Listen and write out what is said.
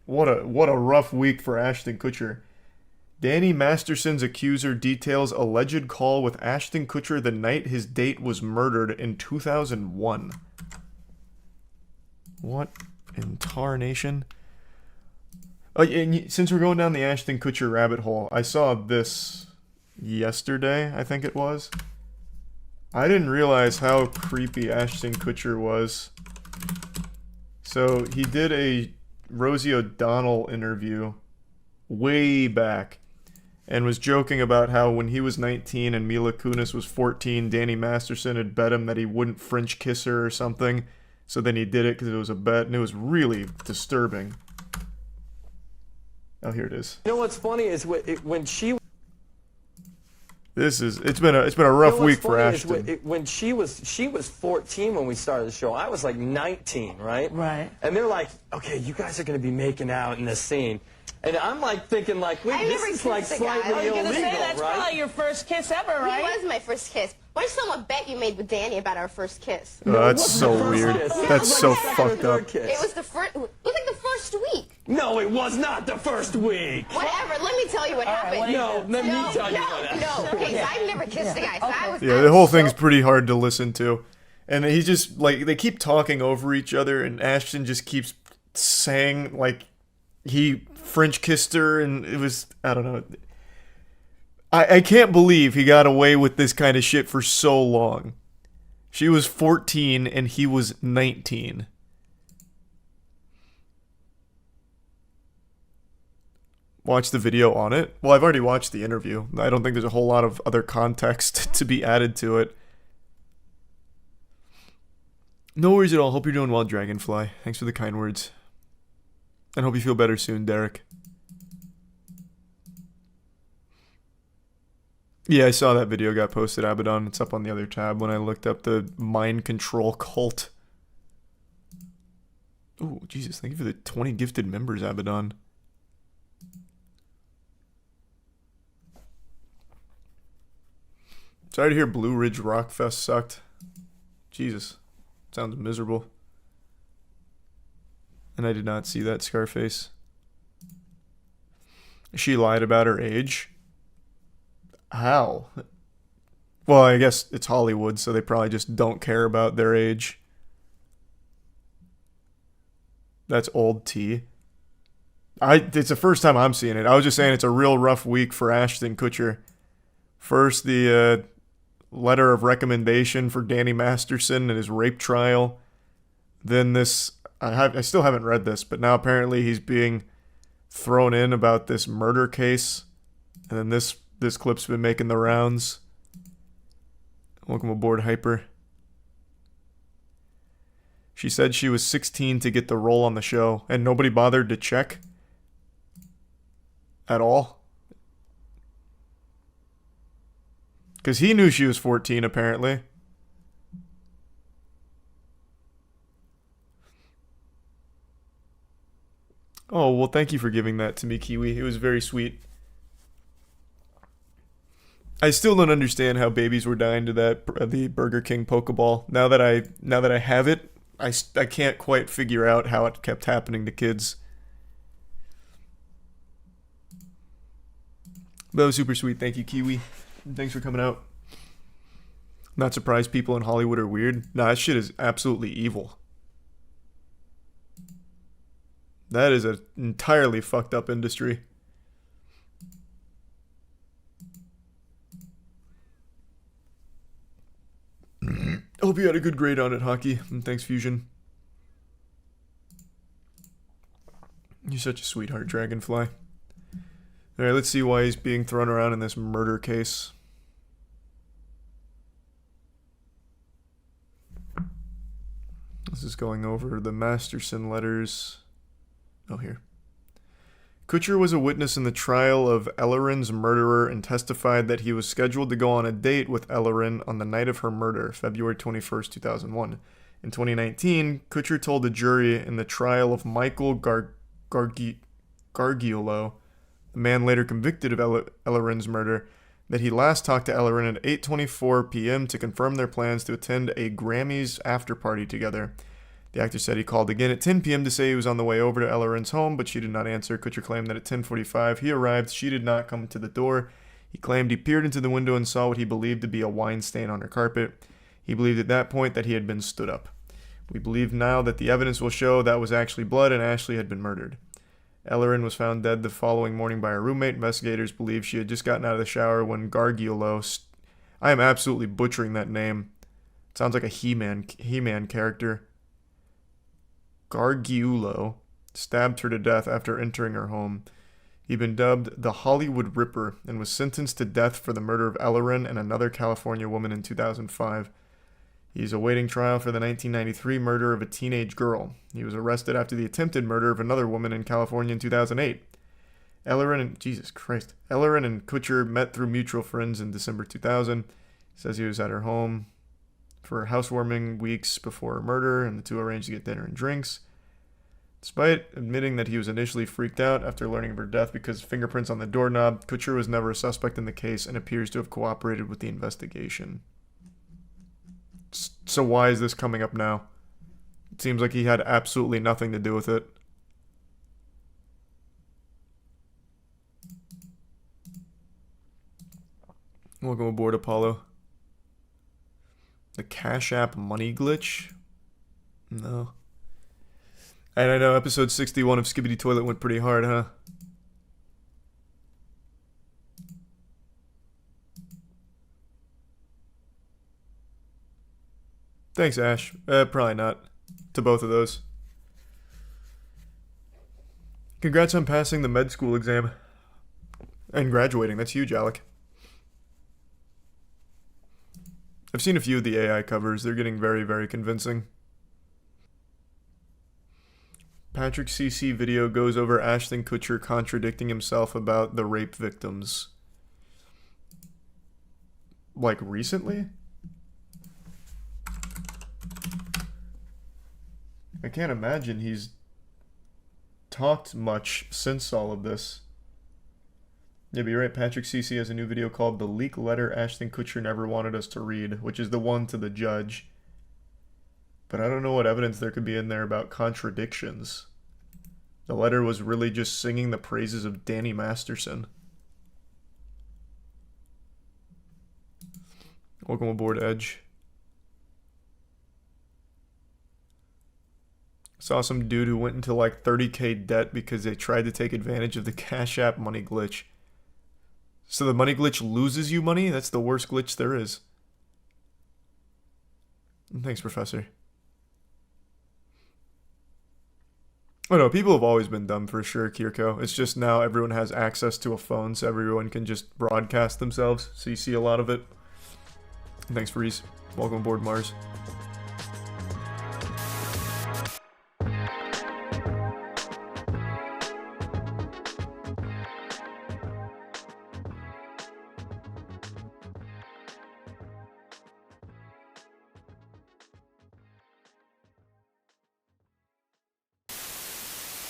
What a rough week for Ashton Kutcher. Danny Masterson's accuser details alleged call with Ashton Kutcher the night his date was murdered in 2001. What in tarnation? And since we're going down the Ashton Kutcher rabbit hole, I saw this yesterday, I think it was. I didn't realize how creepy Ashton Kutcher was. So he did a Rosie O'Donnell interview way back and was joking about how when he was 19 and Mila Kunis was 14, Danny Masterson had bet him that he wouldn't French kiss her or something. So then he did it because it was a bet, and it was really disturbing. Oh, here it is. You know what's funny is when she. It's been a rough week for Ashton. When she was 14 when we started the show. I was like 19, right? Right. And they're like, okay, you guys are going to be making out in this scene. And I'm like thinking like, wait, this is like slightly illegal, that's right? probably your first kiss ever, right? It was my first kiss. Why don't you tell them what bet you made with Danny about our first kiss? Oh, that's so weird. That's so fucked up. It was the first. It was like the first week. No, it was not the first week. Whatever. Let me tell you what happened. No, let me tell you what happened. No. Okay, so I've never kissed a guy. So I was. Yeah, the whole thing's pretty hard to listen to. And he's just, like, they keep talking over each other, and Ashton just keeps saying, like, he French kissed her, and it was, I don't know. I can't believe he got away with this kind of shit for so long. She was 14, and he was 19. Watch the video on it. Well, I've already watched the interview. I don't think there's a whole lot of other context to be added to it. No worries at all. Hope you're doing well, Dragonfly. Thanks for the kind words. And hope you feel better soon, Derek. Yeah, I saw that video got posted, Abaddon. It's up on the other tab when I looked up the mind control cult. Oh, Jesus. Thank you for the 20 gifted members, Abaddon. Sorry to hear Blue Ridge Rock Fest sucked. Jesus. Sounds miserable. And I did not see that Scarface. She lied about her age. How? Well, I guess it's Hollywood, so they probably just don't care about their age. That's old tea. It's the first time I'm seeing it. I was just saying it's a real rough week for Ashton Kutcher. First, the letter of recommendation for Danny Masterson and his rape trial. Then this, I still haven't read this, but now apparently he's being thrown in about this murder case. And then this clip's been making the rounds. Welcome aboard, Hyper. She said she was 16 to get the role on the show, and nobody bothered to check at all. Because he knew she was 14, apparently. Oh, well, thank you for giving that to me, Kiwi. It was very sweet. I still don't understand how babies were dying to the Burger King Pokeball. Now that I have it, I can't quite figure out how it kept happening to kids. That was super sweet. Thank you, Kiwi. Thanks for coming out. Not surprised people in Hollywood are weird. Nah, that shit is absolutely evil. That is an entirely fucked up industry. Hope you had a good grade on it, Hockey. And thanks, Fusion. You're such a sweetheart, Dragonfly. Alright, let's see why he's being thrown around in this murder case. This is going over the Masterson letters. Oh, here. Kutcher was a witness in the trial of Ellerin's murderer and testified that he was scheduled to go on a date with Ellerin on the night of her murder, February 21st, 2001. In 2019, Kutcher told the jury in the trial of Michael Gargiulo, the man later convicted of Ellerin's murder, that he last talked to Ellerin at 8:24 p.m. to confirm their plans to attend a Grammys after party together. The actor said he called again at 10 p.m. to say he was on the way over to Ellerin's home, but she did not answer. Kutcher claimed that at 10:45 he arrived. She did not come to the door. He claimed he peered into the window and saw what he believed to be a wine stain on her carpet. He believed at that point that he had been stood up. We believe now that the evidence will show that was actually blood and Ashley had been murdered. Ellerin was found dead the following morning by her roommate. Investigators believe she had just gotten out of the shower when Gargiulo, I am absolutely butchering that name. It sounds like a He-Man character. Gargiulo stabbed her to death after entering her home. He'd been dubbed the Hollywood Ripper and was sentenced to death for the murder of Ellerin and another California woman in 2005. He's awaiting trial for the 1993 murder of a teenage girl. He was arrested after the attempted murder of another woman in California in 2008. Ellerin and Kutcher met through mutual friends in December 2000. He says he was at her home for housewarming weeks before her murder, and the two arranged to get dinner and drinks. Despite admitting that he was initially freaked out after learning of her death because of fingerprints on the doorknob, Kutcher was never a suspect in the case and appears to have cooperated with the investigation. So why is this coming up now? It seems like he had absolutely nothing to do with it. Welcome aboard, Apollo. The Cash App money glitch? No. And I know episode 61 of Skibbity Toilet went pretty hard, huh? Thanks, Ash. Probably not. To both of those. Congrats on passing the med school exam. And graduating. That's huge, Alec. I've seen a few of the AI covers. They're getting very, very convincing. Patrick CC video goes over Ashton Kutcher contradicting himself about the rape victims. Like recently? I can't imagine he's talked much since all of this. Yeah, but you're right. Patrick CC has a new video called The Leak Letter Ashton Kutcher Never Wanted Us to Read, which is the one to the judge. But I don't know what evidence there could be in there about contradictions. The letter was really just singing the praises of Danny Masterson. Welcome aboard, Edge. Saw some dude who went into like 30K debt because they tried to take advantage of the Cash App money glitch. So the money glitch loses you money? That's the worst glitch there is. Thanks, Professor. Oh no, people have always been dumb for sure, Kirko. It's just now everyone has access to a phone, so everyone can just broadcast themselves. So you see a lot of it. Thanks, Reese. Welcome aboard, Mars.